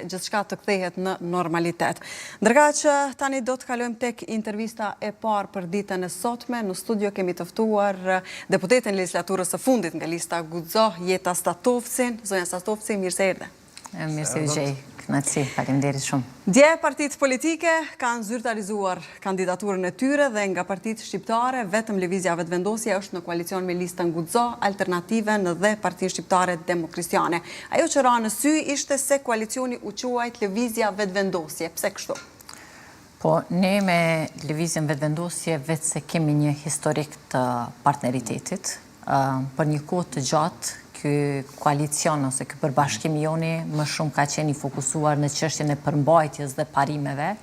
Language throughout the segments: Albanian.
gjithçka të kthehet në normalitet. Ndërka që tani do të kalojmë tek intervista e parë për ditën e sotme, në studio kemi të ftuar deputetën e legislaturës së fundit nga lista Guxo, Jeta Statovcin. Zonja Statovci, mirë se erdhe. Mirë se u gjej. Kënaqësi, faleminderit shumë. Dje partitë politike kanë zyrtarizuar kandidaturën e tyre dhe nga partitë shqiptare vetëm Lëvizja Vetëvendosje është në koalicion me listën Guxo, Alternativen dhe Partinë Shqiptare Demokristjane. Ajo që ra në sy ishte se koalicioni u quajt Lëvizja Vetëvendosje. Pse kështu? Po, ne me Lëvizjen Vetëvendosje vetë se kemi një historik të partneritetit. Për një kohë të gjatë, ky koalicion ose ky përbashkim joni më shumë ka qenë i fokusuar në çështjen e përmbajtjes dhe parimeve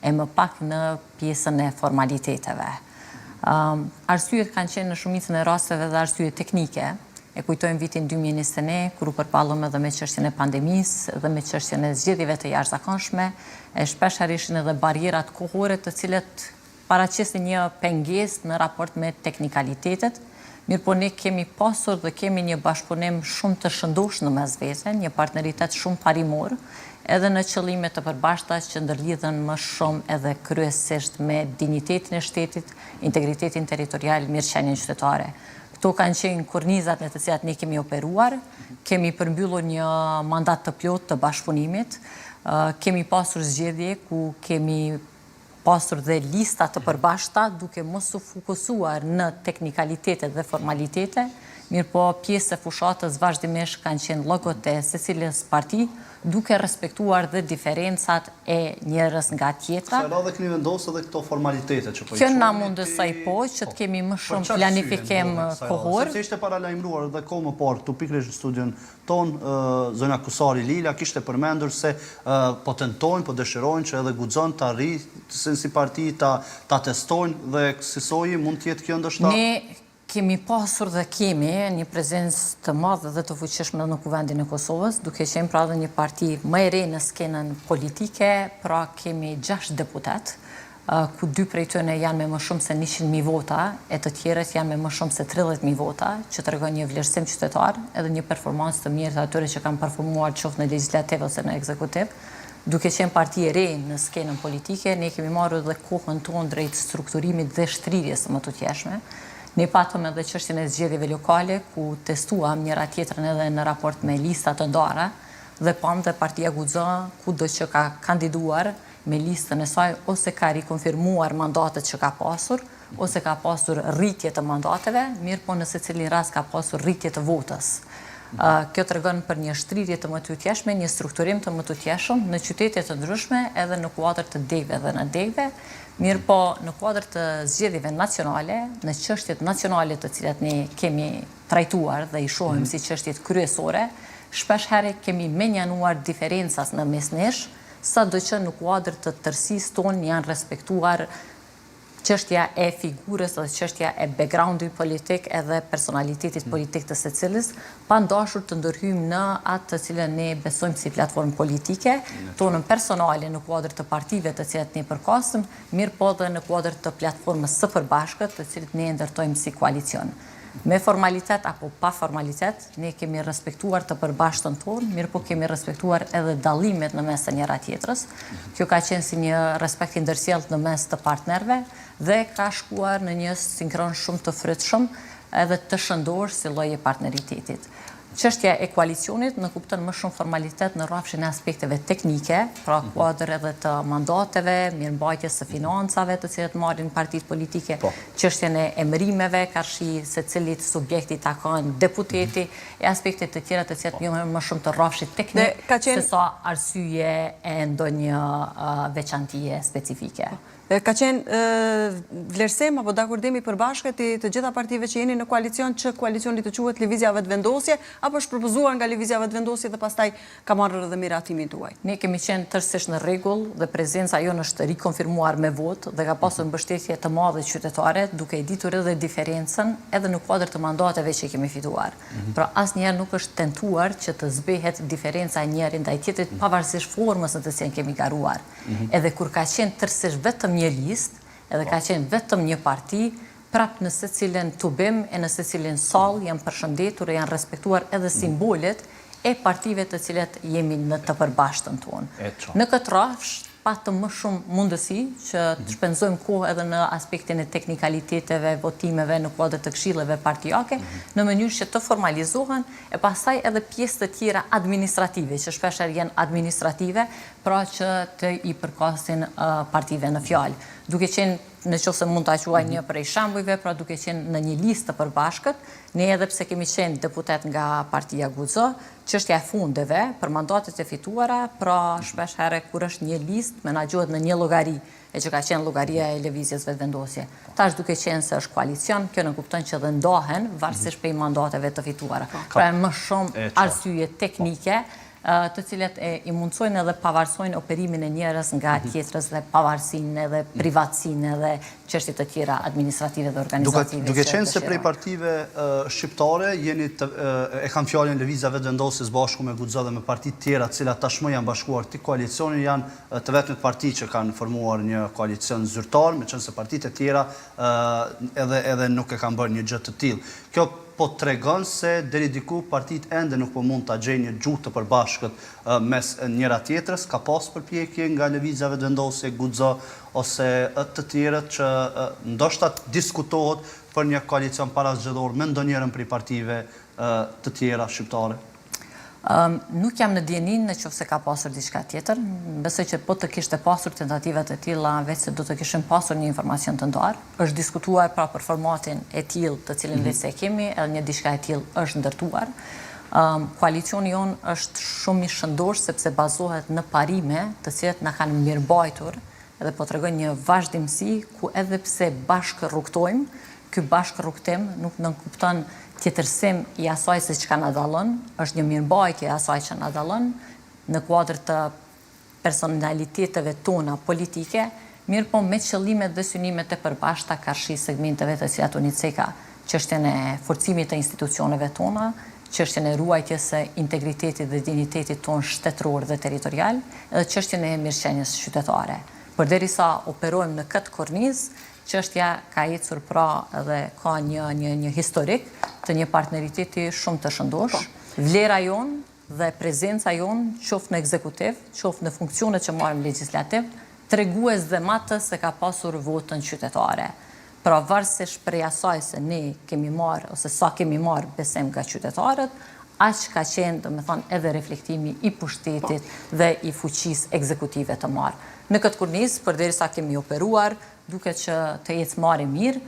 e më pak në pjesën e formaliteteve. Arsyet kanë qenë në shumicën e rasteve dhe arsye teknike. E kujtojmë vitin 2021, kur u përballëm edhe me çështjen e pandemisë dhe me çështjen e zgjedhjeve të jashtëzakonshme, e shpeshherë ishin edhe barierat kohore të cilat paraqesin një pengesë në raport me teknikalitetet. Mirë po ne kemi pasur dhe kemi një bashkëpunim shumë të shëndosh në mes vete, një partneritet shumë parimor, edhe në qëllime të përbashkëta që ndërlidhen më shumë edhe kryesisht me dinjitetin e shtetit, integritetin territorial, mirëqenien qytetare. Këto kanë qenë kornizat në të cilat ne kemi operuar, kemi përmbyllur një mandat të plot të bashkëpunimit, kemi pasur zgjedhje ku kemi pasur dhe lista të përbashkëta duke mos u fokusuar në teknikalitetet dhe formalitete, mirë po pjesë e fushatës vazhdimisht kanë qenë llogot e secilës parti, duke respektuar dhe diferencat e njërës nga tjetra. Se edhe keni vendosur edhe këto formalitete që po i Kjo na mundësoj po që të kemi më shumë planifikim kohor. Sepse ishte paralajmëruar edhe kohë më parë këtu pikërisht në studion ton, zonja Kusari Lila kishte përmendur se po tentojnë, po dëshirojnë që edhe Guxon të arrijë si parti ta testojnë dhe kësaj mund të jetë kjo ndoshta. Ne kemi pasur dhe kemi një prezencë të madhe dhe të fuqishme në kuvendin e Kosovës, duke qenë pra dhe një parti më e re në skenën politike, pra kemi 6 deputet, ku 2 prej tyre janë me më shumë se 100.000 vota, e të tjerët janë me më shumë se 30.000 vota, që tregon një vlerësim qytetar, edhe një performancë të mirë të atyre që kanë performuar qoftë në legislativ ose në ekzekutiv. Duke qenë parti e re në skenën politike, ne kemi marrë dhe kohën tonë drejt strukturimit dhe shtrirjes së më tutjeshme. Ne patëm edhe çështjen e zgjedhjeve lokale, ku testuam njëra tjetrën edhe në raport me lista të ndara, dhe pam dhe partia Guxo, kudo që ka kandiduar me listën e saj, ose ka rikonfirmuar mandatet që ka pasur, ose ka pasur rritje të mandateve, mirë po në secilin rast ka pasur rritje të votës. Kjo tregon për një shtrirje të më tutjeshme, një strukturim të më tutjeshëm në qytete të ndryshme edhe në kuadër të degëve dhe në degëve, mirë po në kuadër të zgjedhjeve nacionale, në çështjet nacionale të cilat ne kemi trajtuar dhe i shohim si çështjet kryesore, shpesh herë kemi menjanuar diferencat në mes nesh, sado që në kuadër të tërësisë tonë janë respektuar çështja e figurës dhe çështja e backgroundit politik edhe personalitetit politik të secilës, pa dashur të ndërhyjmë në atë të cilën ne besojmë si platformë politike, tonën personale në kuadër të partive të cilat ne përkasim, mirë po dhe në kuadër të platformës së përbashkët të cilat ne ndërtojmë si koalicion. Me formalitet apo pa formalitet, ne kemi respektuar të përbashtën tonë, mirë po kemi respektuar edhe dallimet në mes të njëra tjetrës. Kjo ka qenë si një respekt i ndërsjellët në mes të partnerve dhe ka shkuar në një sinkron shumë të frytshëm edhe të shëndosh si lloj e partneritetit. Çështja e koalicionit në kupton më shumë formalitet në rrafshin e aspekteve teknike, pra kuadër edhe të mandateve, mirëmbajtjes së financave të cilat marrin partitë politike, çështjen e emërimeve, karshi secilit subjekti ta kanë deputeti, e aspekte të tjera të cilat njohen më shumë të rrafshit teknik, se sa arsye e ndonjë veçantie specifike. Ka qenë vlerësim apo dakordimi përbashkët të gjitha partive që jeni në koalicion që koalicioni të quhet Lëvizja Vetëvendosje, apo është propozuar nga Lëvizja Vetëvendosje dhe pastaj ka marrë edhe miratimin tuaj? Ne kemi qenë tërësisht në rregull dhe prezenca jonë është rikonfirmuar me votë dhe ka pasur mbështetje të madhe qytetare, duke i ditur edhe diferencën edhe në kuadër të mandateve që kemi fituar. Pra asnjëherë nuk është tentuar që të zbehet diferenca e njëri ndaj tjetrit pavarësisht formës në të cilën kemi garuar. Edhe kur ka qenë tërësisht vetëm një listë, edhe ka qenë vetëm një parti, prap në secilin tubim e në secilin sallë janë përshëndetur e janë respektuar edhe simbolet e partive të cilet jemi në të përbashtën tonë. Në këtë rafsh, patëm më shumë mundësi që të shpenzojmë kohë edhe në aspektin e teknikaliteteve, votimeve në kuadër të këshilleve partijake, në mënyrë që të formalizohen e pastaj edhe pjesë të tjera administrative, që shpesher janë administrative, pra që të i përkasin partive në fjalë. Duke qenë, në qoftë se mund të quaj një prej shembujve, pra duke qenë në një listë të përbashkët, ne edhe pse kemi qenë deputet nga partia Guxo, çështja e fundeve për mandatet e fituara, pra shpesh herë kur është një listë menaxhohet në një llogari, e që ka qenë llogaria e lëvizjes vetëvendosje. Tash duke qenë se është koalicion, kjo në kupton që dhe ndahen varësisht prej mandateve të fituara. Pra më shumë arsye teknike, të cilet i mundsojnë edhe pavarësojnë operimin e njerëz nga tjetrës dhe pavarësinë edhe privatësinë edhe çështje të tjera administrative dhe organizative. Duke qenë se prej partive shqiptare e kanë fjalën lëvizja vetëvendosjes bashku me Guxo dhe me partitë tjera, të cilat tashmë janë bashkuar këtij koalicioni, janë të vetmet parti që kanë formuar një koalicion zyrtar, meqense partitë e tjera edhe nuk e kanë bërë një gjë të tillë. Kjo po tregon se deri diku partitë ende nuk po mund ta gjejnë një gjuhë të përbashkët mes njëra tjetrës, ka pas përpjekje nga lëvizja vetëvendosje, Guxo ose të tjerët që ndoshta diskutohet për një koalicion parazgjedhor me ndonjërin prej partive të tjera shqiptare. Nuk jam në djenin në qoftë se ka pasur diçka tjetër. Besoj që po të kishte pasur tentativat e tilla, veç se do të kishim pasur një informacion të ndarë. Është diskutuar pra për formatin e tillë të cilin veç se kemi, edhe një diçka e tillë është ndërtuar. Koalicioni jon është shumë i shëndosh sepse bazohet në parime të cilat na kanë mirëmbajtur edhe po tregojnë një vazhdimsi ku edhe pse bashkë rrugtojmë, ky bashkë rrugtim nuk nënkupton tjetërsim i asaj se çka na dallon, është një mirëmbajtje e asaj që na dallon në kuadër të personaliteteve tona politike, mirë po me qëllimet dhe synimet e përbashkëta karshi segmenteve të cilat unë ceka, çështjen e forcimit të institucioneve tona, çështjen e ruajtjes së integritetit dhe dinjitetit tonë shtetëror dhe territorial, edhe çështjen e mirëqenies qytetare. Përderisa operojmë në këtë kornizë, çështja ka ecur pra edhe ka një historik të një partneriteti shumë të shëndosh. Vlera jonë dhe prezenca jonë, qoftë në ekzekutiv, qoftë në funksionet që marrim legjislativ, tregues dhe matë se ka pasur votën qytetare. Pra varësisht prej asaj se ne kemi marrë ose sa kemi marrë besim nga qytetarët, aq ka qenë, domethënë, edhe reflektimi i pushtetit dhe i fuqisë ekzekutive të marrë. Në këtë kornizë, përderisa kemi operuar, duket që të ecë marrë mirë,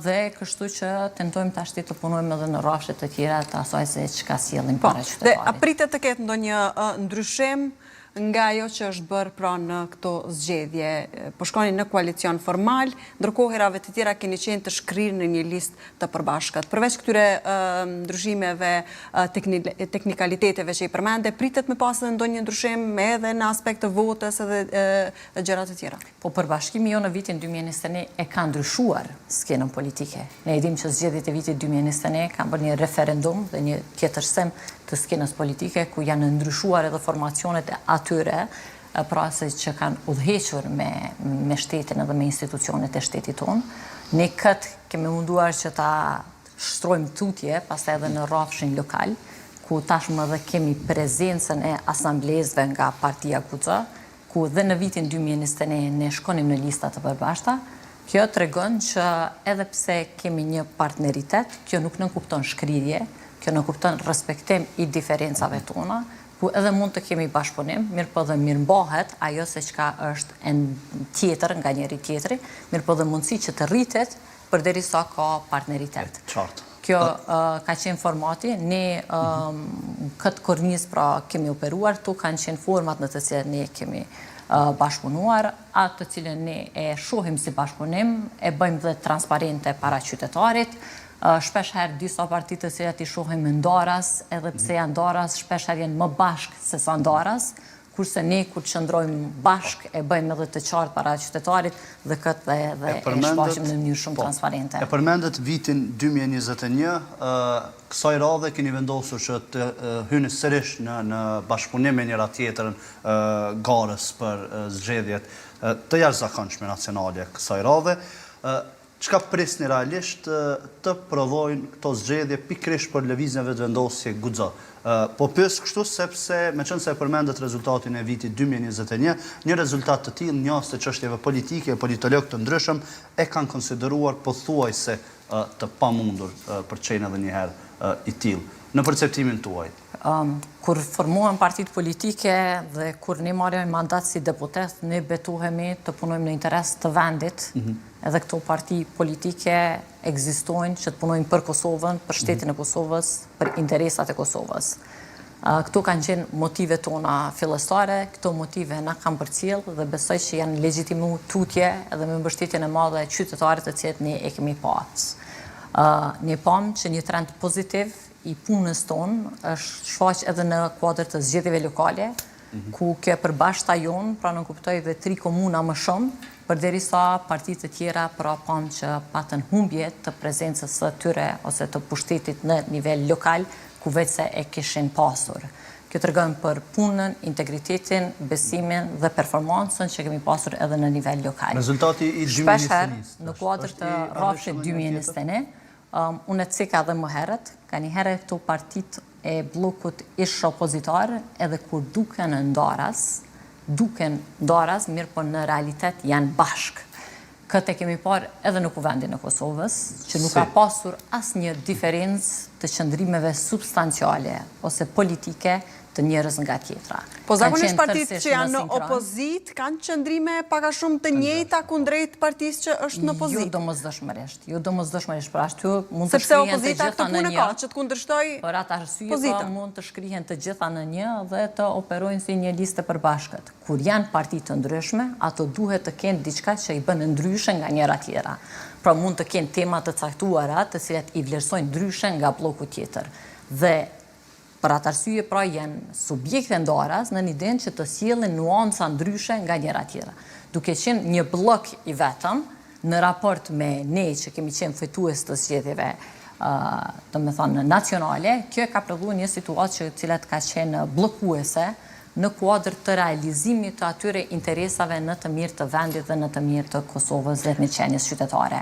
dhe kështu që tentojmë tash të punojmë edhe në rrafshe të tjera të asaj se çka sjellim para qytetarit. Dhe a pritet të ketë ndonjë ndryshim nga ajo që është bërë pra në këto zgjedhje? Po shkoni në koalicion formal, ndërkohë herave të tjera keni qenë të shkrirë në një listë të përbashkët. Përveç këtyre ndryshimeve, teknikaliteteve që i përmende, pritet me pas edhe ndonjë ndryshim edhe në aspekt të votës edhe gjëra të tjera? Po përbashkimi jo në vitin 2021 e ka ndryshuar skenën politike. Ne e dim që zgjedhjet e vitit 2021 kanë bërë një referendum dhe një tjetërsim të skenës politike, ku janë ndryshuar edhe formacionet e atyre pra se që kanë udhëhequr me shtetin edhe me institucionet e shtetit tonë. Ne këtë kemi munduar që ta shtrojmë tutje, pastaj edhe në rrafshin lokal, ku tashmë edhe kemi prezencën e asamblezëve nga partia Guxo, ku dhe në vitin 2021 ne shkonim në lista të përbashkëta. Kjo tregon që edhe pse kemi një partneritet, kjo nuk nënkupton shkrirje, kjo nënkupton respektim i diferencave tona, ku edhe mund të kemi bashkëpunim, mirë po dhe mirëmbahet ajo se çka është tjetër nga njëri tjetri, mirë po dhe mundësi që të rritet përderisa ka partneritet. Kjo ka qenë formati, ne këtë kornizë pra kemi operuar, tu kanë qenë format në të cilat ne kemi bashkëpunuar, atë të cilën ne e shohim si bashkëpunim, e bëjmë dhe transparente para qytetarit. Shpesh herë disa partitë të cilat i shohim ndaras, edhe pse janë ndaras, shpesh herë janë më bashkë se sa ndaras, kurse ne kur qëndrojmë bashkë e bëjmë edhe të qartë para qytetarit dhe këtë dhe e shfaqim në mënyrë shumë transparente. E përmendet vitin 2021, kësaj radhe keni vendosur që të hyni sërish në bashkëpunim me njëra tjetrën garës për zgjedhjet të jashtëzakonshme nacionale kësaj radhe. çka prisni realisht të prodhojnë këto zgjedhje pikërisht për lëvizjen vetëvendosje Guxo. Po pyes kështu sepse meqense e përmendet rezultatin e vitit 2021, një rezultat të tillë njohës të çështjeve politike, politologë të ndryshëm e kanë konsideruar pothuajse të pamundur për çën edhe një herë i tillë. Në perceptimin tuaj? Kur formohen partitë politike dhe kur ne marrim mandat si deputet, ne betohemi të punojmë në interes të vendit, edhe këto parti politike ekzistojnë që të punojnë për Kosovën, për shtetin e Kosovës, për interesat e Kosovës. Këto kanë qenë motive tona fillestare, këto motive na kanë përcjell dhe besoj që janë legjitimu tutje edhe me mbështetjen e madhe e qytetarët të cilët ne e kemi pas. Ne pam që një trend pozitiv i punës tonë është shfaq edhe në kuadër të zgjedhjeve lokale, ku kjo përbashkëta jonë pra nënkuptoj dhe 3 komuna më shumë, përderisa partitë të tjera pra pam që patën humbje të prezencës së tyre ose të pushtetit në nivel lokal, ku vetë se e kishin pasur. Kjo tregon për punën, integritetin, besimin dhe performancën që kemi pasur edhe në nivel lokal. Rezultati i 2021. Shpeshherë në kuadër të rrafshit 2021, unë e cika dhe më herët, ka një herë këto partit e blokut ish opozitar, edhe kur duken ndaras, mirë po në realitet janë bashkë. Këtë e kemi parë edhe në kuvendin e Kosovës, që nuk ka pasur asnjë diferencë të qëndrimeve substanciale ose politike të njerëz nga tjetra. Po zakonisht partitë që janë në opozit kanë qëndrime pak a shumë të njëjta kundrejt partisë që është në opozit. Jo domosdoshmërisht, për ashtu mund të shkrihen të gjitha në një. Që të kundërshtoj për atë arsye po mund të shkrihen të gjitha në një dhe të operojnë si një listë përbashkët. Kur janë parti të ndryshme, ato duhet të kenë diçka që i bën ndryshe nga njëra tjera. Pra mund të kenë tema të caktuara të cilat i vlerësojnë ndryshe nga bloku tjetër. Dhe për atë arsye pra janë subjekte ndaras në idenë që të sjellin nuanca ndryshe nga njëra tjera. Duke qenë një blok i vetëm në raport me ne që kemi qenë fitues të zgjedhjeve nacionale, kjo ka prodhuar një situatë që cilat ka qenë bllokuese në kuadër të realizimit të atyre interesave në të mirë të vendit dhe në të mirë të Kosovës dhe në qenies qytetare.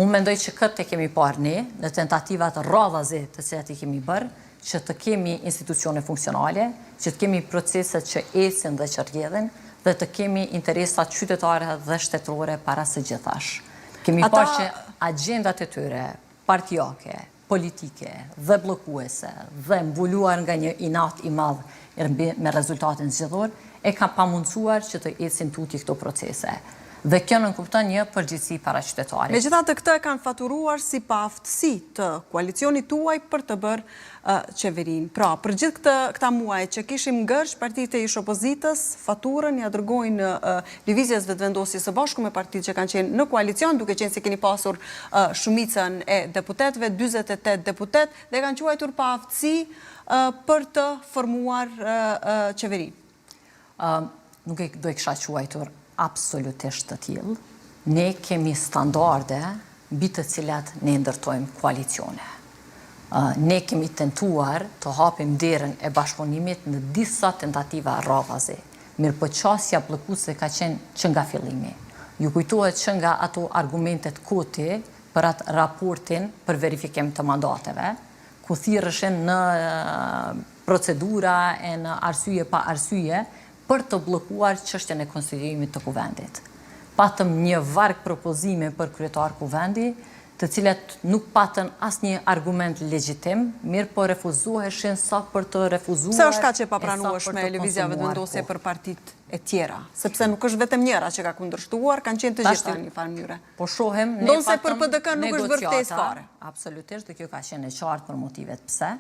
Unë mendoj që këtë e kemi parë ne në tentativat rradhaze të cilat i kemi bërë, që të kemi institucione funksionale, që të kemi proceset që ecin dhe që rrjedhin, dhe të kemi interesat qytetare dhe shtetërore para së gjithash. Kemi parë që agendat e tyre, partijake, politike dhe bllokuese dhe mbuluar nga një inat i madh me rezultatin zgjedhor, e ka pamundsuar që të ecin tuti këto procese. Dhe kjo nënkupton një përgjegjësi para qytetarit. Megjithatë këtë e kanë faturuar si paaftësi të koalicionit tuaj për të bërë qeverinë. Pra, për gjithë këta muaj që kishim ngërsh partitë e ish opozitës, faturën ja dërgojnë lëvizjes vetëvendosjes së bashku me partitë që kanë qenë në koalicion, duke qenë se keni pasur shumicën e deputetëve, 48 deputet, dhe kanë quajtur paaftësi për të formuar qeverinë. Nuk e do e kisha quajtur absolutisht të tillë. Ne kemi standarde mbi të cilat ne ndërtojmë koalicione. Ne kemi tentuar të hapim derën e bashkëpunimit në disa tentativa rradhaze. Mirëpo qasja bllokuese ka qenë që nga fillimi. Ju kujtohet që nga ato argumentet koti për atë raportin për verifikim të mandateve, ku thirrëshin në procedura e në arsye pa arsye, për të bllokuar çështjen e konstituimit të kuvendit. Patëm një varg propozime për kryetar kuvendi, të cilat nuk patën asnjë argument legjitim, mirë po refuzoheshin sa për të refuzuar. Pse është kaq e papranueshme lëvizja vetëvendosje për partitë e tjera? Sepse nuk është vetëm njëra që ka kundërshtuar, kanë qenë të gjitha në një farë mënyre. Po shohim ne patëm se për PDK nuk është vërtetësi fare. Absolutisht, dhe kjo ka qenë e qartë për motivet pse.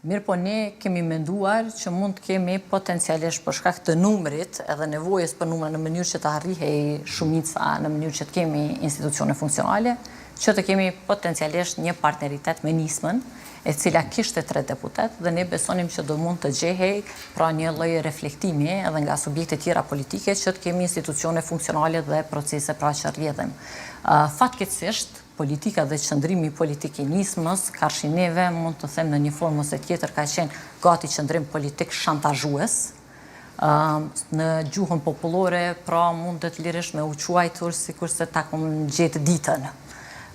Mirë po ne kemi menduar që mund të kemi potencialisht për shkak të numrit edhe nevojës për numra në mënyrë që të arrijej shumica, në mënyrë që të kemi institucione funksionale, që të kemi potencialisht një partneritet me nismën, e cila kishte 3 deputet, dhe ne besonim që do mund të gjehej pra një lloj reflektimi edhe nga subjekte tjera politike që të kemi institucione funksionale dhe procese pra që rrjedhin. Fatkeqësisht, politika dhe qëndrimi politik i nismës, karshineve, mund të them në një formë ose tjetër, ka qenë gati qëndrim politik shantazhues. Në gjuhën popullore, pra mundet lirisht me u quajtur sikurse ta kom gjetë ditën.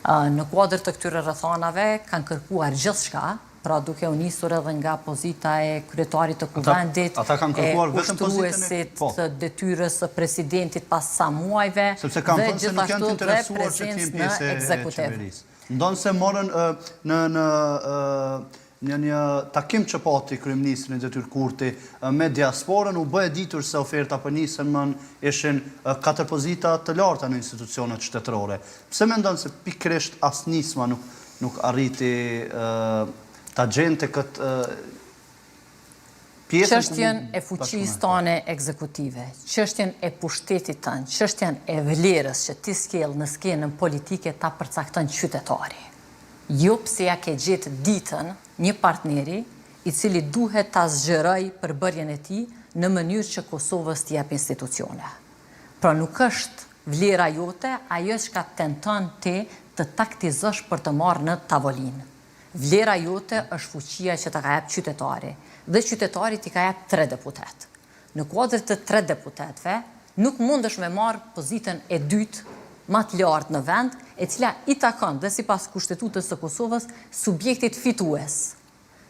Në kuadër të këtyre rrethanave kanë kërkuar gjithçka, pra duke u nisur edhe nga pozita e kryetarit të kuvendit, e ushtruesit të detyrës së presidentit pas sa muajve, dhe gjithashtu dhe prezencë në ekzekutiv. Ndonë se morën në një takim që pati kryeministri në Detyrë Kurti me diasporën, u bëhe ditur se oferta për nisën më ishin 4 pozita të larta në institucionet shtetërore. Pse mendon se pikërisht as nisma nuk arriti ta gjente këtë pjesën? Çështjen e fuqisë tone ekzekutive, çështjen e pushtetit tënë, çështjen e vlerës që ti skell në skenën politike ta përcakton qytetari. Jo pse ja ke gjetë ditën një partneri i cili duhet ta zgjeroj përbërjen e tij në mënyrë që Kosovës t'i jap institucione. Pra nuk është vlera jote ajo që tenton ti të taktizosh për të marrë në tavolinë. Vlera jote është fuqia që ta ka jap qytetari, dhe qytetari t'i ka jap 3 deputet. Në kuadër të 3 deputetve, nuk mundesh me marrë pozitën e dytë më të lartë në vend, e cila i takon dhe sipas Kushtetutës së Kosovës subjektit fitues.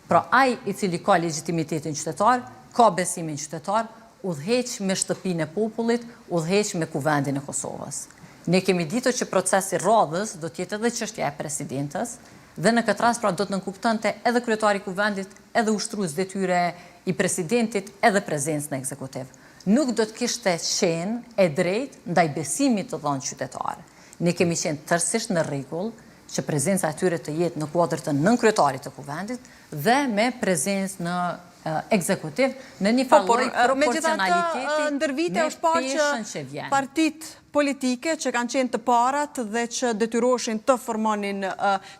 Pra ai i cili ka legjitimitetin qytetar, ka besimin qytetar, udhëheq me shtëpinë e popullit, udhëheq me kuvendin e Kosovës. Ne kemi ditur që procesi radhës do të jetë edhe çështja e presidentës, dhe në këtë rast pra do të nënkuptonte edhe kryetari i kuvendit, edhe ushtrues detyre i presidentit, edhe prezencë në ekzekutiv. Nuk do të kishte qenë e drejtë ndaj besimit të dhënë qytetar. Ne kemi qenë tërësisht në rregull që prezenca e tyre të jetë në kuadër të nënkryetarit të kuvendit dhe me prezencë në ekzekutiv në një lloj proporcionaliteti ndër vite është parë që partitë politike që kanë qenë të parat dhe që detyroheshin të formonin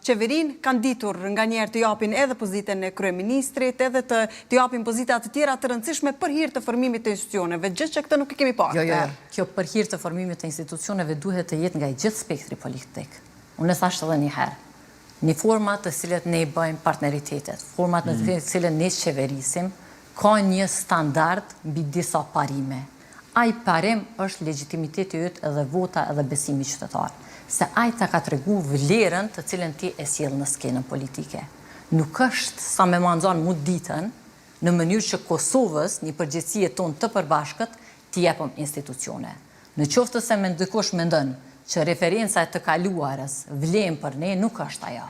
qeverinë, kanë ditur nganjëherë të japin edhe pozitën e kryeministrit, edhe të japin pozita të tjera të rëndësishme për hir të formimit të institucioneve, gjë që këtë nuk e kemi parë. Jo, kjo për hir të formimit të institucioneve duhet të jetë nga i gjithë spektri politik. Unë e thash edhe një herë. Një format të cilët ne i bëjmë partneritetet, format në të cilët ne qeverisim, ka një standard mbi disa parime. Ai parim është legitimiteti yt edhe vota edhe besimi qytetar. Se ai ta ka tregu vlerën të cilën ti e sjell në skenën politike. Nuk është sa me manxon mu ditën në mënyrë që Kosovës, një përgjithësie tonë të përbashkët, t'i japim institucione. Në qoftë se dikush mendon që referenca e të kaluarës vlen për ne, nuk është ajo.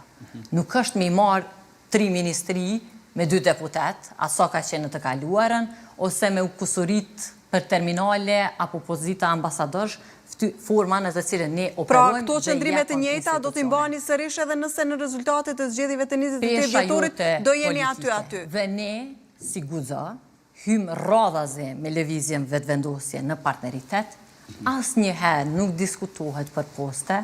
Nuk është me i marë 3 ministri me 2 deputet, aso ka qenë në të kaluarën, ose me u kusurit për terminale apo pozita ambasadorsh, forma në të cilën ne operojmë. Pra, këto qëndrimet të njëjta do t'i mbani sërish edhe nëse në rezultatet e zgjedhjeve të 28 vjetorit do jeni aty. Dhe ne, si guxo, hymë radhazi me lëvizjen vetëvendosje në partneritet. Asnjëherë nuk diskutohet për poste,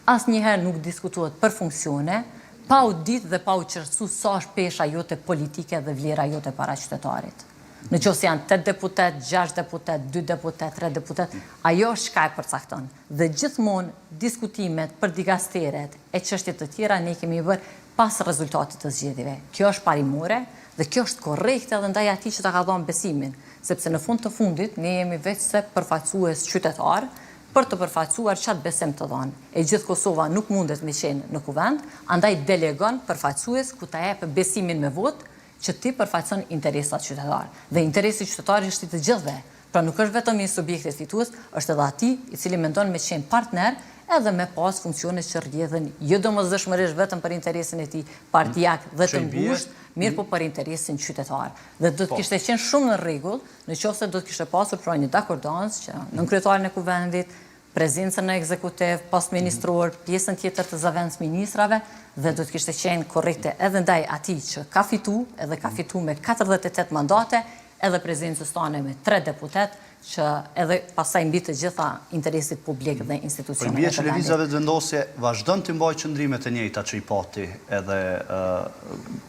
asnjëherë nuk diskutohet për funksione, pa u ditë dhe pa u qartësu sa është pesha jote politike dhe vlera jote para qytetarit. Në qoftë janë 8 deputet, 6 deputet, 2 deputet, 3 deputet, ajo është çka e përcakton. Dhe gjithmonë diskutimet për digasteret e çështjet të tjera ne kemi bërë pas rezultatit të zgjedhjeve. Kjo është parimore dhe kjo është korrekte edhe ndaj atij që ta ka dhënë besimin, sepse në fund të fundit ne jemi veç se përfaqësues qytetar për të përfaqësuar çat besim të dhënë. E gjithë Kosova nuk mundet me qenë në kuvend, andaj delegon përfaqësues ku ta jep besimin me votë që ti përfaqëson interesat qytetar. Dhe interesi qytetar është i të gjithëve. Pra nuk është vetëm i subjektit fitues, është edhe atij i cili mendon me qenë partner edhe me pas funksione që rrjedhen jo domosdoshmërisht vetëm për interesin e tij partijak dhe të ngushtë, mirë po për interesin qytetar. Dhe do të kishte qenë shumë në rregull nëse do të kishte pasur pra një dakordans që nënkryetarin e kuvendit, prezencën në ekzekutiv, postministror, pjesën tjetër të zëvendës ministrave, dhe do të kishte qenë korrekte edhe ndaj atij që ka fitu, edhe ka fitu me 48 mandate, edhe prezencës tane me 3 deputet, që edhe pasaj mbi të gjitha interesit publik dhe institucionet. Për mbi që lëvizjave vendosje vazhdon të mbajë qëndrimet e njëjta që i pati edhe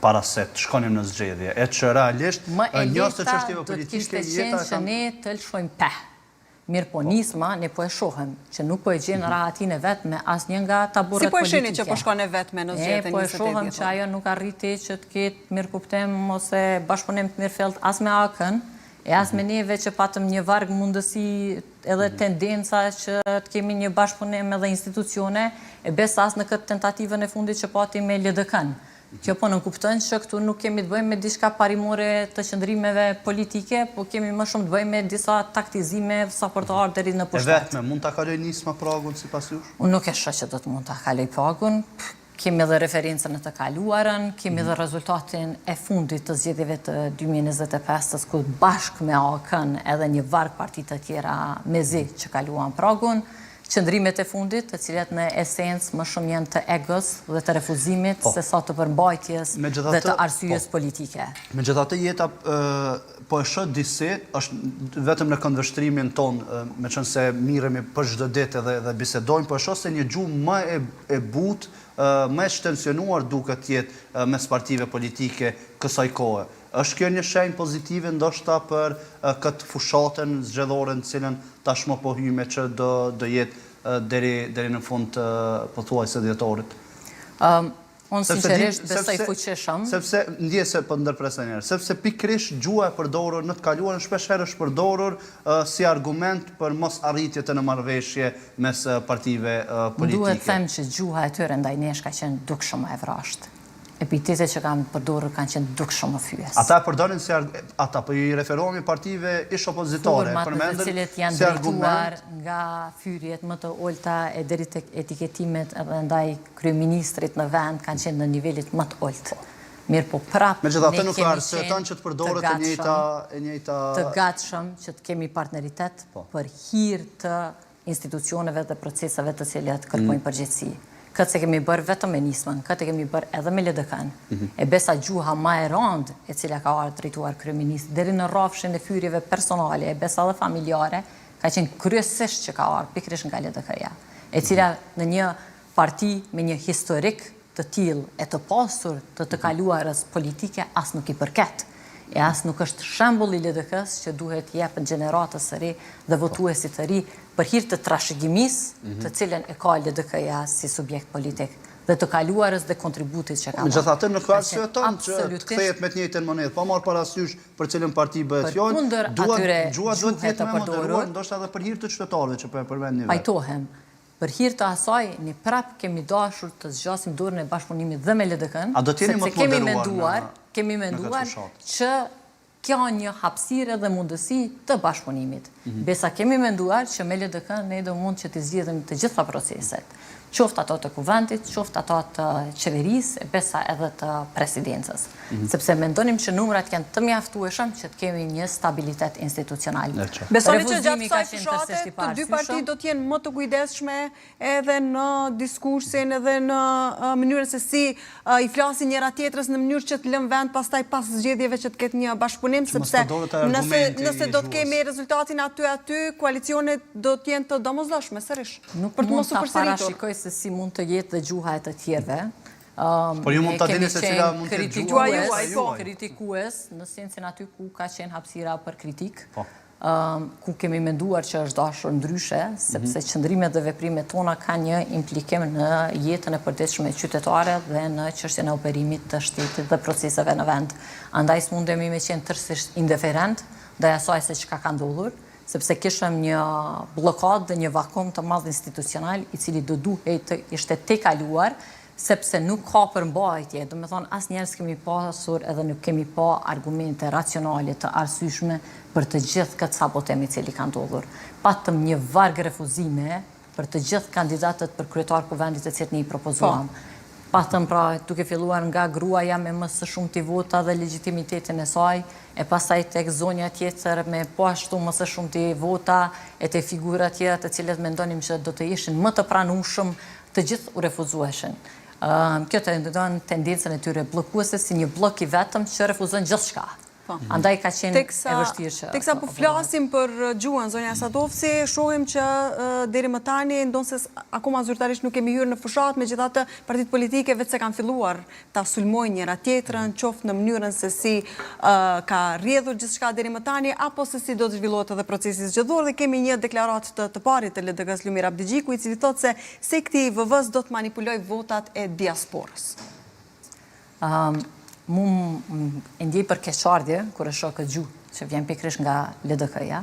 para se të shkonim në zgjedhje, e që realisht njësë të çështjeve do të politike kishte qenë që ne të lëshojmë peh. Mirë po nisma, ne po e shohëm që nuk po e gjenë rahatin e vetë me asnjë nga taburet politike. Si po e sheni që po shkone vetë me në zgjedhje 28 po e shohëm që ajo nuk arriti që të ketë mirë kuptim ose bashkëpunim të mirëfillt as me AK-n, E as me neve që patëm një varg mundësi edhe tendenca që të kemi një bashkëpunim edhe institucione, e besa as në këtë tentativën e fundit që pati me LDK-n. Kjo po në kupton që këtu nuk kemi të bëjmë me diçka parimore të qëndrimeve politike, po kemi më shumë të bëjmë me disa taktizime sa për të ardhur deri në pushtet. E vetme, mund ta kaloj nisma pragun sipas jush? Unë nuk e shoh që do të mund ta kaloj pragun. Kemi edhe referencën e të kaluarën, kemi edhe rezultatin e fundit të zgjedhjeve të 2025-s, ku bashkë me AK-n edhe një varg parti të tjera mezi që kaluan pragun, qëndrimet e fundit, të cilat në esencë më shumë janë të egos dhe të refuzimit, se sa të përmbajtjes dhe të arsyes politike. Megjithatë jeta po e shoh disi, është vetëm në këndvështrimin ton, me qenë se miremi për çdo ditë dhe bisedojmë, po e shoh se një gjuhë më e butë, më e shtensionuar duket jetë mes partive politike kësaj kohe. Është kjo një shenjë pozitive ndoshta për këtë fushatën zgjedhore në cilën tashmë po hyjmë që do jetë deri në fund të pothuajse dhjetorit? Unë sinqerisht besoj fuqishëm. Sepse ndje se po ndërpresa njerë, sepse pikërisht gjuha e përdorur në të kaluarën shpesh herë është përdorur si argument për mos arritje të në marrëveshje mes partive politike. Duhet them që gjuha e tyre ndaj nesh ka qenë dukshëm e vrashtë. Epitetet që kanë përdorur kanë qenë dukshëm më fyes. Ata e përdorin si ata po i referohemi partive ish opozitore, përmendën të cilët janë drejtuar nga fyrjet më të ulta e deri tek etiketimet edhe ndaj kryeministrit në vend kanë qenë në nivelit më të ultë. Mirë po prapë megjithatë nuk ka arsye që të përdoret e njëjta të gatshëm që të kemi partneritet për hir të institucioneve dhe proceseve të cilat kërkojnë përgjegjësi. Këtë se kemi bërë vetëm me nismën, këtë kemi bërë edhe me LDK-n. E besa gjuha ma e randë e cila ka ardhur drejtuar kryeministri deri në rrafshin e fyrjeve personale, e besa dhe familjare, ka qenë kryesisht që ka ardhur pikërisht nga LDK-ja, e cila në një parti me një historik të tillë e të pasur të kaluarës politike as nuk i përket. E as nuk është shembull i LDK-s që duhet jepën gjeneratës së ri dhe votuesit të ri për hir të trashëgimisë të cilën e ka LDK-ja si subjekt politik dhe të kaluarës dhe kontributit që ka marrë. Megjithatë në arsye tonë që kthehet me të njëjtën monedhë, pa marrë parasysh për cilën parti bëhet fjalë, gjuha duhet të jetë më moderuar, ndoshta edhe për hir të qytetarëve që po e përmendni vetë. Pajtohem. Për hir të asaj, ne prap kemi dashur të zgjasim dorën e bashkëpunimit dhe me LDK-n, sepse kemi menduar që kjo një hapësirë dhe mundësi të bashkëpunimit. Besa kemi menduar që me LDK-n ne do mund që të zgjidhim të gjitha proceset, qoftë ato të kuvendit, qoftë ato të qeverisë, besa edhe të presidencës. Sepse mendonim që numrat janë të mjaftueshëm që të kemi një stabilitet institucional. Besoni që gjatë kësaj fushate të dy partit do të jenë më të kujdesshme edhe në diskursin edhe në mënyrën se si i flasin njëra tjetrës në mënyrë që të lënë vend pastaj pas zgjedhjeve që të ketë një bashkëpunim, sepse nëse do të kemi rezultatin aty, koalicionet do të jenë të domosdoshme sërish. Nuk mund ta parashikoj se si mund të jetë dhe gjuha e të tjerëve. Por ju mund ta dini se cila mund të jetë gjuha juaj, kritikues në sensin aty ku ka qenë hapësira për kritik, ku kemi menduar që është dashur ndryshe, sepse qëndrimet dhe veprimet tona kanë një implikim në jetën e përditshme qytetare dhe në çështjen e operimit të shtetit dhe proceseve në vend. Andaj s'mundemi me qenë tërësisht indiferent ndaj asaj se çka ka ndodhur, sepse kishëm një blokadë dhe një vakum të madh institucional i cili do duhej të ishte tejkaluar, sepse nuk ka përmbajtje, do me thonë asnjëherë s'kemi pasur edhe nuk kemi pa argumente racionale të arsyeshme për të gjithë këtë sabotim i cili ka ndodhur. Patëm një varg refuzime për të gjithë kandidatët për kryetar kuvendit të cilët ne i propozuam. Patëm pra duke filluar nga gruaja me më së shumti vota dhe legjitimitetin e saj, e pastaj tek zonja tjetër me po ashtu më së shumti vota, e te figura tjera të cilët mendonim që do të ishin më të pranueshëm, të gjithë u refuzueshin. Kjo të ndodon tendencën e tyre bllokuese si një blok i vetëm që refuzon gjithçka. Andaj ka qenë e vështirë që... Teksa po flasim për gjuhën, zonja Sadovci, shohim që deri më tani, ndonë se akoma zyrtarisht nuk kemi hyrë në fushat, megjithatë partitë politike vetë se kanë filluar ta sulmojnë njëra tjetrën, qoftë në mënyrën se si ka rrjedhur gjithçka deri më tani, apo se si do të zhvillohet edhe procesi zgjedhor, dhe kemi një deklaratë të parit të LDK-s Lumir Abdigjiku, i cili thotë se sekti i VV-s do të manipuloj votat e diasporës. Mu e ndjej për keqardhje, kur e shoh këtë gjuhë që vjen pikërisht nga LDK-ja.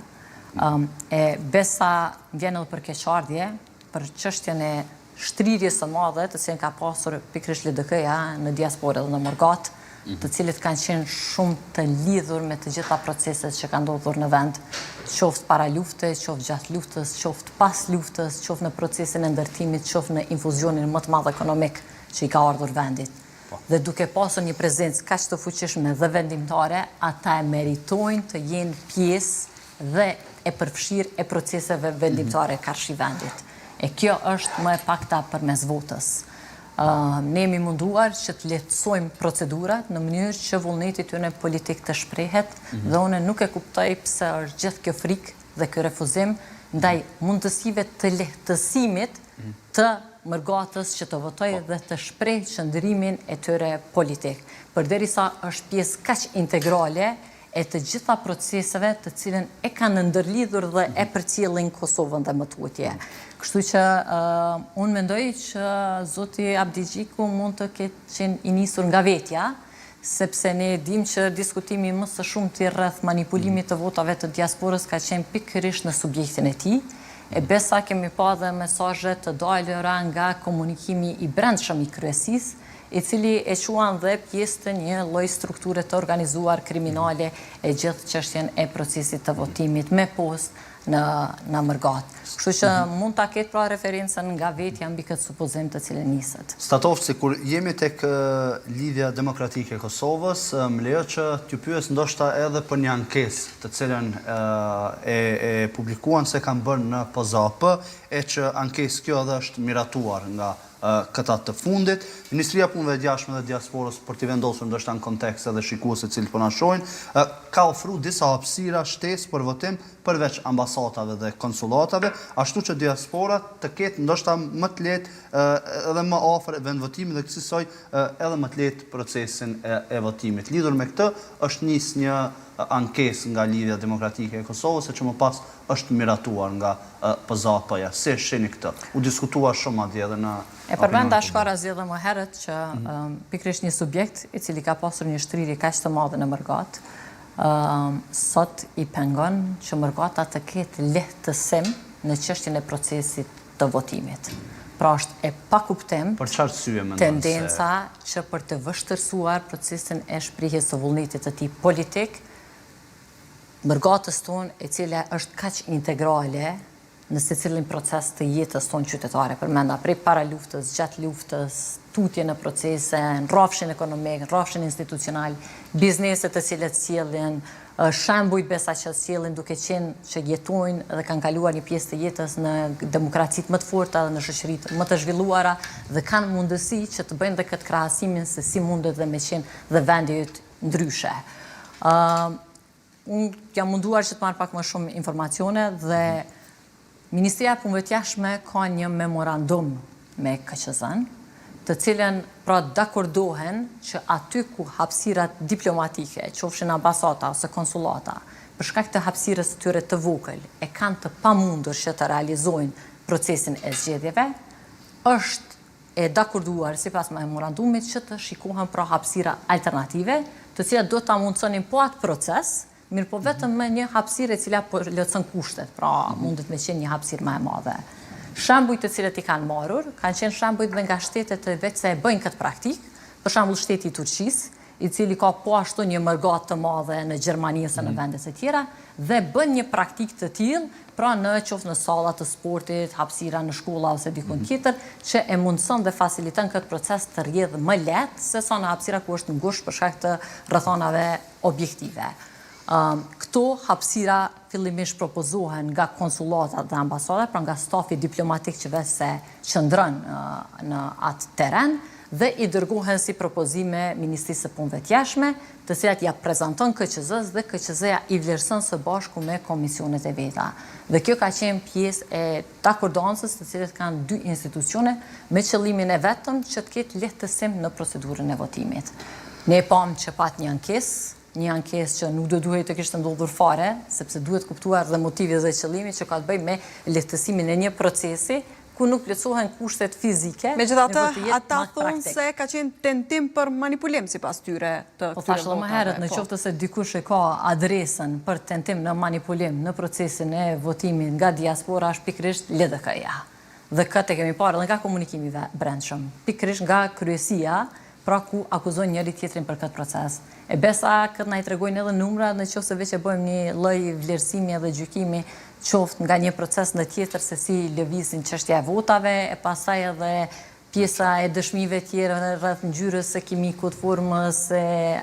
E besa vjen edhe për keqardhje, për çështjen e shtrirjes së madhe të cilën ka pasur pikërisht LDK-ja në diasporë dhe në Morgat, të cilët kanë qenë shumë të lidhur me të gjitha proceset që kanë ndodhur në vend, qoftë para lufte, qoftë gjatë luftës, qoftë pas luftës, qoftë në procesin e ndërtimit, qoftë në infuzionin më të madh ekonomik që i ka ardhur vendit. Dhe duke pasur një prezencë kaq të fuqishme dhe vendimtare, ata e meritojnë të jenë pjesë dhe e përfshirë e proceseve vendimtare karshi vendit. E kjo është më e pakta përmes votës. Ne jemi munduar që të lehtësojmë procedurat në mënyrë që vullneti tyre politik të shprehet dhe unë nuk e kuptoj pse është gjithë kjo frikë dhe kjo refuzim ndaj mundësive të lehtësimit të Mërgatës që të votoj dhe të shpreh qëndrimin e tyre politik. Përderisa është pjesë kaq integrale e të gjitha proceseve të cilën e kanë ndërlidhur dhe e përcjellin Kosovën dhe më tutje. Kështu që unë mendoj që zoti Abdigjiku mund të ketë qenë i nisur nga vetja, sepse ne dim që diskutimi më së shumti rreth manipulimit të votave të diasporës ka qenë pikërisht në subjektin e tij. E besa kemi pa dhe mesazhe të dalura nga komunikimi i brendshëm i kryesisë, i cili e quan dhe pjesë të një lloj strukture të organizuar kriminale e gjithë çështjen e procesit të votimit me post në Mërgat. Kështu që mund ta ketë pra referencën nga vetja mbi këtë supozim të cilën niset. Statovci, kur jemi tek lidhja demokratike e Kosovës, më lejo që t'ju pyes ndoshta edhe për një ankesë të cilën e publikuan se kanë bërë në PZAP, e që ankesë kjo edhe është miratuar nga këta të fundit. Ministria Punëve të Jashtme dhe Diasporës, për t'i vendosur ndoshta në kontekst edhe shikuesit cilët po na shohin, ka ofruar disa hapësira shtesë për votim përveç ambasadave dhe konsulatave, ashtu që diaspora të ketë ndoshta më të lehtë edhe më afër vendvotimit dhe kësaj edhe më të lehtë procesin e votimit. Lidhur me këtë është nis një ankesë nga Lidhja Demokratike e Kosovës, që më pas është miratuar nga PZAP-ja. Si e shihni këtë? U diskutua shumë atje edhe në E përmenda shkara zgjedhë më herët që pikërisht një subjekt i cili ka pasur një shtrirje kaq të madhe në Mërgat, sot i pengon që Mërgata të ketë lehtësim në çështjen e procesit të votimit. Pra është e pakuptim për çfarë arsye mendon tendenca që për të vështirësuar procesin e shprehjes së vullnetit të tij politik, Mërgatës tonë, e cila është kaq integrale në secilin proces të jetës tonë qytetare, përmenda prej para luftës, gjatë luftës, tutje në procese, në rrafshin ekonomik, në rrafshin institucional, bizneset të cilët sjellin, shembujt besa që sjellin duke qenë që jetojnë dhe kanë kaluar një pjesë të jetës në demokracitë më të forta dhe në shoqëritë më të zhvilluara dhe kanë mundësi që të bëjnë dhe këtë krahasimin se si mundet dhe me qenë dhe vendi ytë ndryshe. Unë jam munduar që të marr pak më shumë informacione dhe Ministria e Punëve të Jashtme ka një memorandum me KQZ-n, të cilën pra dakordohen që aty ku hapësirat diplomatike, qofshin ambasada ose konsulata, për shkak të hapësirës së tyre të vogël, e kanë të pamundur që të realizojnë procesin e zgjedhjeve, është e dakorduar sipas memorandumit që të shikohen pra hapësira alternative, të cilat do ta mundsonin po atë proces, mirë po vetëm me një hapësirë e cila po lehtëson kushtet, pra mundet me qenë një hapësirë më e madhe. Shembujt të cilët i kanë marrur, kanë qenë shembujt dhe nga shtetet e vetë se e bëjnë këtë praktikë, për shembull shteti i Turqisë, i cili ka po ashtu një Mërgat të madhe në Gjermani ose në vende të tjera, dhe bën një praktikë të tillë, pra në qoftë në salla të sportit, hapësira në shkolla ose dikun tjetër, që e mundson dhe faciliton këtë proces të rrjedhë më lehtë se sa në hapësira ku është ngushtë për shkak të rrethonave objektive. Këto hapësira fillimisht propozohen nga konsulatat dhe ambasadat, pra nga stafi diplomatik që vetë se qëndron në atë teren, dhe i dërgohen si propozime Ministrisë së Punëve të Jashtme, të cilat ja prezanton KQZ-s dhe KQZ-ja i vlerëson së bashku me komisionet e veta. Dhe kjo ka qenë pjesë e dakordancës të cilët kanë dy institucione me qëllimin e vetëm që të ketë lehtësim në procedurën e votimit. Ne pam që pat një ankesë që nuk do duhet të kishte ndodhur fare, sepse duhet kuptuar dhe motivi dhe qëllimi që ka të bëjë me lehtësimin e një procesi, ku nuk plotësohen kushtet fizike. Megjithatë, ata thonë se ka qenë tentim për manipulim sipas tyre të Po thashë dhe më herët, në qoftë se dikush e ka adresën për tentim në manipulim në procesin e votimit nga diaspora, është pikërisht LDK-ja. Dhe këtë e kemi parë edhe nga komunikimi brendshëm. Pikërisht nga kryesia, pra ku akuzojnë njëri tjetrin për këtë proces. E besa këtë na i tregojnë edhe numra, në qoftë se veç e bëjmë një lloj vlerësimi edhe gjykimi qoftë nga një proces në tjetër se si lëvizin çështja e votave, e pastaj edhe pjesa e dëshmive tjera rreth ngjyrës së kimikut, formës,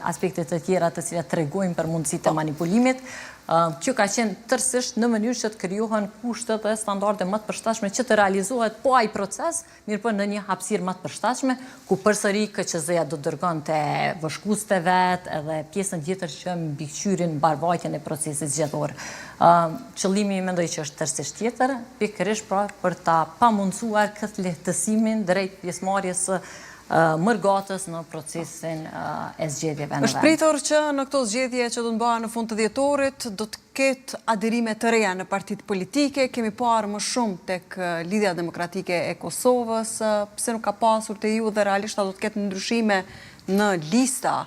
aspektet të tjera të cilat tregojnë për mundësitë e manipulimit. Kjo ka qenë tërësisht në mënyrë që të krijohen kushtet dhe standarde më të përshtatshme që të realizohet po ai proces, mirëpo në një hapësirë më të përshtatshme, ku përsëri KQZ-ja do dërgonte vëshkuesit e vet, edhe pjesën tjetër që mbikëqyrin mbarvajtjen e procesit zgjedhor. Qëllimi mendoj që është tërësisht tjetër, pikërisht pra për ta pamundsuar këtë lehtësimin drejt pjesëmarrjes së mërgatës në procesin e zgjedhjeve në vend. Është pritur që në këto zgjedhje që do të bëhen në fund të dhjetorit do të ketë aderime të reja në partitë politike. Kemi parë më shumë tek Lidhja Demokratike e Kosovës, pse nuk ka pasur te ju dhe realisht do të ketë ndryshime në lista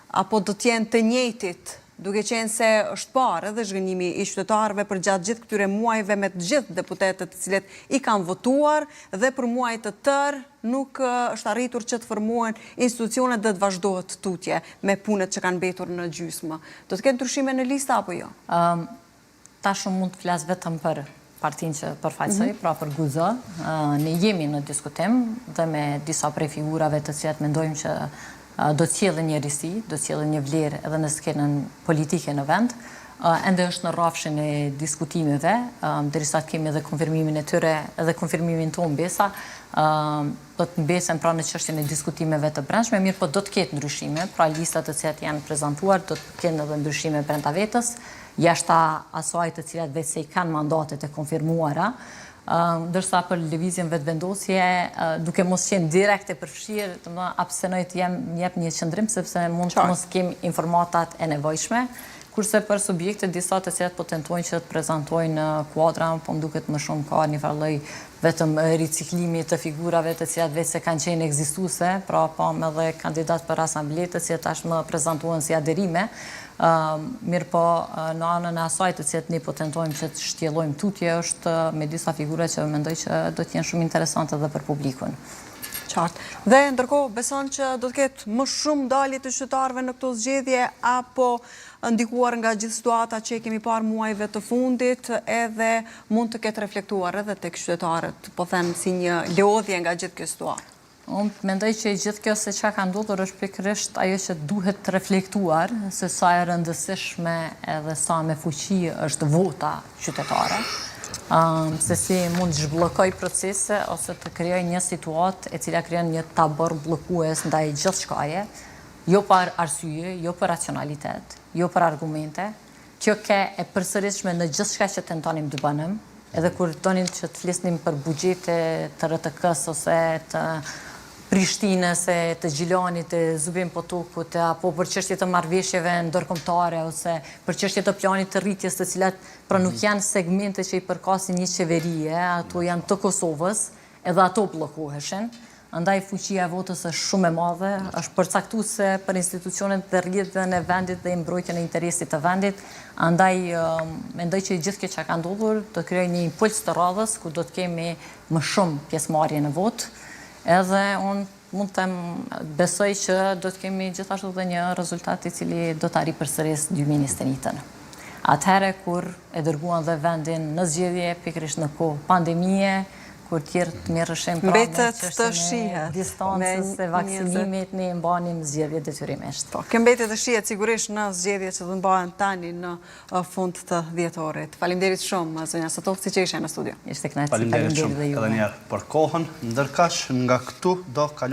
apo do të jenë të njëjtit, duke qenë se është parë edhe zhgënjimi i qytetarëve për gjatë gjithë këtyre muajve me të gjithë deputetët të cilët i kanë votuar dhe për muaj të tërë nuk është arritur që të formohen institucionet dhe të vazhdohet tutje me punët që kanë mbetur në gjysmë. Do të ketë ndryshime në lista apo jo? Tash mund të flas vetëm për partinë që përfaqësoj, pra për GUZO. Ne jemi në diskutim dhe me disa prej figurave të cilat mendojmë që do të sjellë një risi, do të sjellë një vlerë edhe në skenën politike në vend. Ende është në rrafshin e diskutimeve, derisa të kemi edhe konfirmimin e tyre, edhe konfirmimin tonë besa, do të mbesen pra në çështjen e diskutimeve të brendshme, mirë po do të ketë ndryshime, pra listat të cilat janë prezantuar do të kenë edhe ndryshime brenda vetës, jashta asaj të cilat vetë se i kanë mandatet e konfirmuara. Ndërsa për lëvizjen vetëvendosje, duke mos qenë direkt e përfshirë, të më abstenoj të jep një qëndrim, sepse mund të mos kem informatat e nevojshme, kurse për subjekte disa të cilat po tentojnë që të prezantojnë kuadra, po më duket më shumë ka një farloj vetëm riciklimi të figurave të cilat vetë se kanë qenë ekzistuese, pra pa me dhe kandidat për asamble të cilat tashmë prezantohen si aderime, mirë po në anën e asaj të cilat ne po tentojmë që të shtjellojmë tutje është me disa figura që mendoj që do të jenë shumë interesante edhe për publikun. Qartë. Dhe ndërkohë beson që do të ketë më shumë dalje të qytetarëve në këto zgjedhje apo ndikuar nga gjithë situata që kemi parë muajve të fundit edhe mund të ketë reflektuar edhe tek qytetarët, po them si një lodhje nga gjithë kjo situatë? Unë mendoj që gjithë kjo se çka ka ndodhur është pikërisht ajo që duhet të reflektuar se sa e rëndësishme edhe sa me fuqi është vota qytetare. Se si mund të zhbllokoj procese ose të krijoj një situatë e cila krijon një tabor bllokues ndaj gjithë shkaje, jo për arsye, jo për racionalitet, jo për argumente. Kjo ke e përsëritshme në gjithë shka që tentonim të bënim, edhe kur tonin që të flisnim për buxhete të RTK-s ose të Prishtinës, të Gjilanit, të Zubin Potokut, apo për çështje të marrëveshjeve ndërkombëtare ose për çështje të planit të rritjes të cilat pra nuk janë segmente që i përkasin një qeverie, ato janë të Kosovës, edhe ato bllokoheshin. Andaj fuqia e votës është shumë e madhe, është përcaktuese për institucionet dhe rrjedhjen e vendit dhe mbrojtjen e interesit të vendit. Andaj mendoj që gjithë kjo që ka ndodhur do të krijojë një impuls të radhës ku do të kemi më shumë pjesëmarrje në votë. Edhe unë mund të besoj që do të kemi gjithashtu dhe një rezultat i cili do të arrijë përsëris 2021. Atëherë kur e dërguan dhe vendin në zgjedhje pikërisht në kohë pandemie, kur tjerë të mirëshim pra me çështjen e distancës e vaksinimit, ne mbanim zgjedhje detyrimisht. Po, kjo mbetet të shihet sigurisht në zgjedhjet që do të bëhen tani në fund të dhjetorit. Faleminderit shumë, zonja Sotovci që ishe në studio. Ishte kënaqësi, faleminderit shumë edhe një herë për kohën, ndërkaq nga këtu do kalojmë